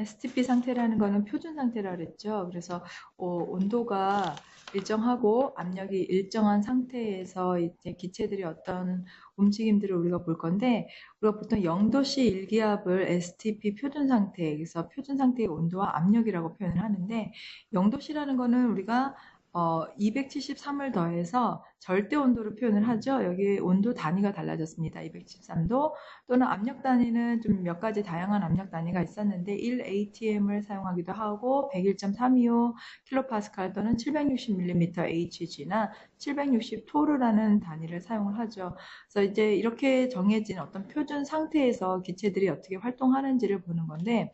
STP 상태라는 거는 표준 상태라 그랬죠. 그래서 온도가 일정하고 압력이 일정한 상태에서 이제 기체들이 어떤 움직임들을 우리가 볼 건데, 우리가 보통 0도씨 일기압을 STP 표준 상태, 그래서 표준 상태의 온도와 압력이라고 표현을 하는데, 0도씨라는 거는 우리가 273을 더해서 절대 온도로 표현을 하죠. 여기 온도 단위가 달라졌습니다. 273도 또는 압력 단위는 좀 몇 가지 다양한 압력 단위가 있었는데 1atm을 사용하기도 하고 101.325 킬로파스칼 또는 760mm Hg나 760 토르라는 단위를 사용을 하죠. 그래서 이제 이렇게 정해진 어떤 표준 상태에서 기체들이 어떻게 활동하는지를 보는 건데,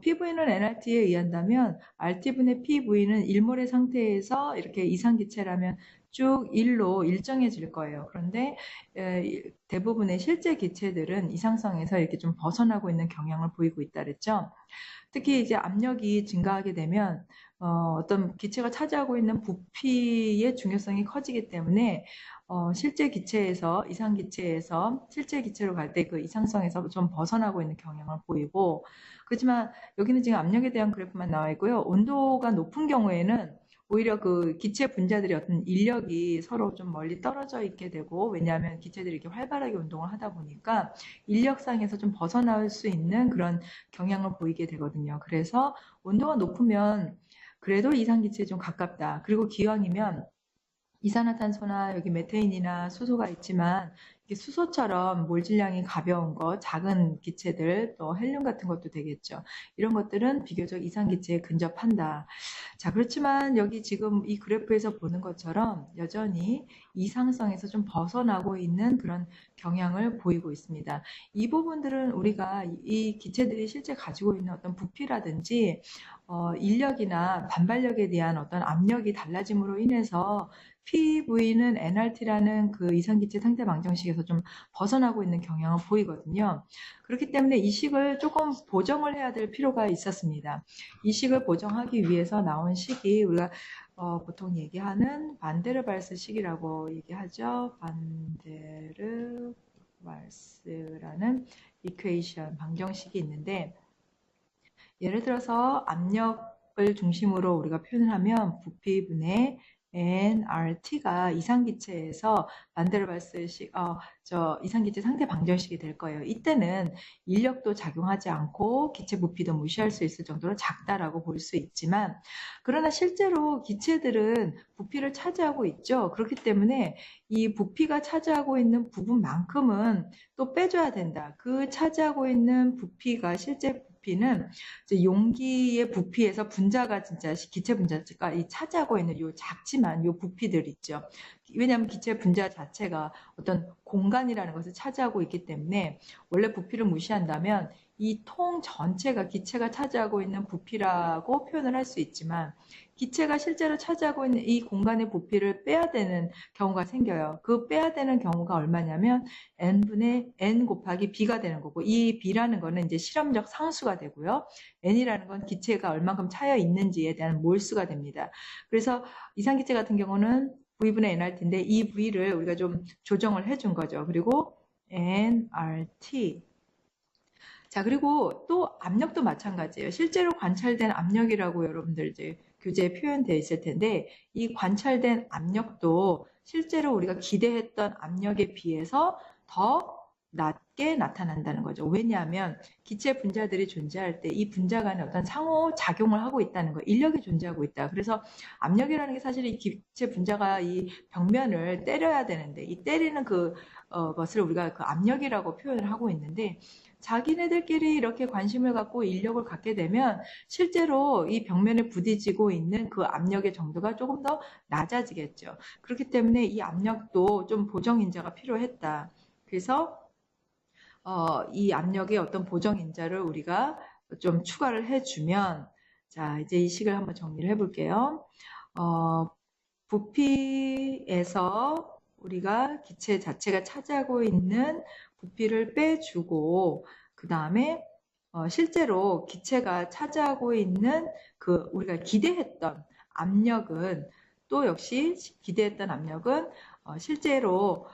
PV는 nRT에 의한다면 RT분의 PV는 1몰의 상태에서 이렇게 이상기체라면 쭉 1로 일정해질 거예요. 그런데 대부분의 실제 기체들은 이상성에서 이렇게 좀 벗어나고 있는 경향을 보이고 있다 그랬죠. 특히 이제 압력이 증가하게 되면 어떤 기체가 차지하고 있는 부피의 중요성이 커지기 때문에 실제 기체에서 이상기체에서 실제 기체로 갈 때 그 이상성에서 좀 벗어나고 있는 경향을 보이고, 그렇지만 여기는 지금 압력에 대한 그래프만 나와 있고요. 온도가 높은 경우에는 오히려 그 기체 분자들이 어떤 인력이 서로 좀 멀리 떨어져 있게 되고, 왜냐하면 기체들이 이렇게 활발하게 운동을 하다 보니까 인력상에서 좀 벗어날 수 있는 그런 경향을 보이게 되거든요. 그래서 온도가 높으면 그래도 이상기체에 좀 가깝다. 그리고 기왕이면 이산화탄소나 여기 메테인이나 수소가 있지만 이게 수소처럼 몰질량이 가벼운 것, 작은 기체들, 또 헬륨 같은 것도 되겠죠. 이런 것들은 비교적 이상기체에 근접한다. 자, 그렇지만 여기 지금 이 그래프에서 보는 것처럼 여전히 이상성에서 좀 벗어나고 있는 그런 경향을 보이고 있습니다. 이 부분들은 우리가 이 기체들이 실제 가지고 있는 어떤 부피라든지 인력이나 반발력에 대한 어떤 압력이 달라짐으로 인해서 PV는 nRT라는 그 이상기체 상태 방정식에서 좀 벗어나고 있는 경향을 보이거든요. 그렇기 때문에 이 식을 조금 보정을 해야 될 필요가 있었습니다. 이 식을 보정하기 위해서 나온 식이 우리가 보통 얘기하는 반데르발스 식이라고 얘기하죠. 반데르발스라는 이퀘이션 방정식이 있는데, 예를 들어서 압력을 중심으로 우리가 표현을 하면 부피분의 nRT가 이상기체에서 반데르발스식, 이상기체 상태 방정식이 될 거예요. 이때는 인력도 작용하지 않고 기체 부피도 무시할 수 있을 정도로 작다라고 볼 수 있지만, 그러나 실제로 기체들은 부피를 차지하고 있죠. 그렇기 때문에 이 부피가 차지하고 있는 부분만큼은 또 빼줘야 된다. 그 차지하고 있는 부피가 실제 부피는 용기의 부피에서 분자가 진짜 기체 분자가 차지하고 있는 요 작지만 요 부피들 있죠. 왜냐하면 기체 분자 자체가 어떤 공간이라는 것을 차지하고 있기 때문에 원래 부피를 무시한다면 이 통 전체가 기체가 차지하고 있는 부피라고 표현을 할 수 있지만, 기체가 실제로 차지하고 있는 이 공간의 부피를 빼야 되는 경우가 생겨요. 그 빼야 되는 경우가 얼마냐면 n 곱하기 b가 되는 거고, 이 b라는 거는 이제 실험적 상수가 되고요. n이라는 건 기체가 얼만큼 차여 있는지에 대한 몰수가 됩니다. 그래서 이상기체 같은 경우는 V분의 nRT인데 이 V를 우리가 좀 조정을 해준 거죠. 그리고 nRT. 자, 그리고 또 압력도 마찬가지예요. 실제로 관찰된 압력이라고 여러분들 이제 교재에 표현되어 있을 텐데, 이 관찰된 압력도 실제로 우리가 기대했던 압력에 비해서 더 낮게 나타난다는 거죠. 왜냐하면 기체 분자들이 존재할 때 이 분자 간에 어떤 상호 작용을 하고 있다는 거, 인력이 존재하고 있다. 그래서 압력이라는 게 사실 이 기체 분자가 이 벽면을 때려야 되는데, 이 때리는 것을 우리가 그 압력이라고 표현을 하고 있는데, 자기네들끼리 이렇게 관심을 갖고 인력을 갖게 되면 실제로 이 벽면에 부딪히고 있는 그 압력의 정도가 조금 더 낮아지겠죠. 그렇기 때문에 이 압력도 좀 보정인자가 필요했다. 그래서 이 압력의 어떤 보정인자를 우리가 좀 추가를 해주면, 자, 이제 이 식을 한번 정리를 해볼게요. 부피에서 우리가 기체 자체가 차지하고 있는 부피를 빼주고, 그 다음에 실제로 기체가 차지하고 있는 그 우리가 기대했던 압력은, 또 역시 기대했던 압력은 실제로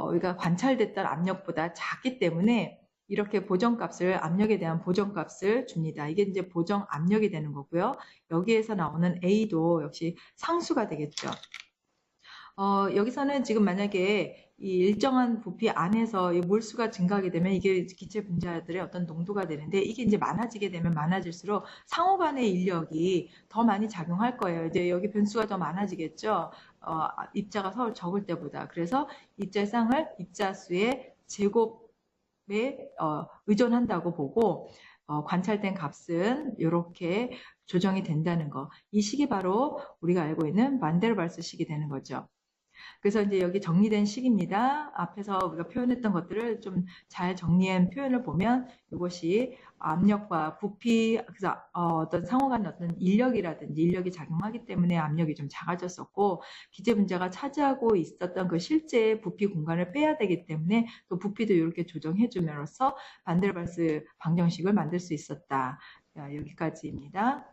우리가 관찰됐던 압력보다 작기 때문에 이렇게 보정값을, 압력에 대한 보정값을 줍니다. 이게 이제 보정 압력이 되는 거고요. 여기에서 나오는 A도 역시 상수가 되겠죠. 여기서는 지금 만약에 이 일정한 부피 안에서 이 몰수가 증가하게 되면 이게 기체 분자들의 어떤 농도가 되는데, 이게 이제 많아지게 되면 많아질수록 상호 간의 인력이 더 많이 작용할 거예요. 이제 여기 변수가 더 많아지겠죠. 입자가 서로 적을 때보다. 그래서 입자쌍을 입자수의 제곱에 의존한다고 보고, 관찰된 값은 이렇게 조정이 된다는 거. 이 식이 바로 우리가 알고 있는 만데르발스 식이 되는 거죠. 그래서 이제 여기 정리된 식입니다. 앞에서 우리가 표현했던 것들을 좀 잘 정리한 표현을 보면 이것이 압력과 부피, 그래서 어떤 상호 간의 어떤 인력이라든지 인력이 작용하기 때문에 압력이 좀 작아졌었고, 기체 분자가 차지하고 있었던 그 실제 부피 공간을 빼야 되기 때문에 또 부피도 이렇게 조정해 줌으로써 반데르발스 방정식을 만들 수 있었다. 여기까지입니다.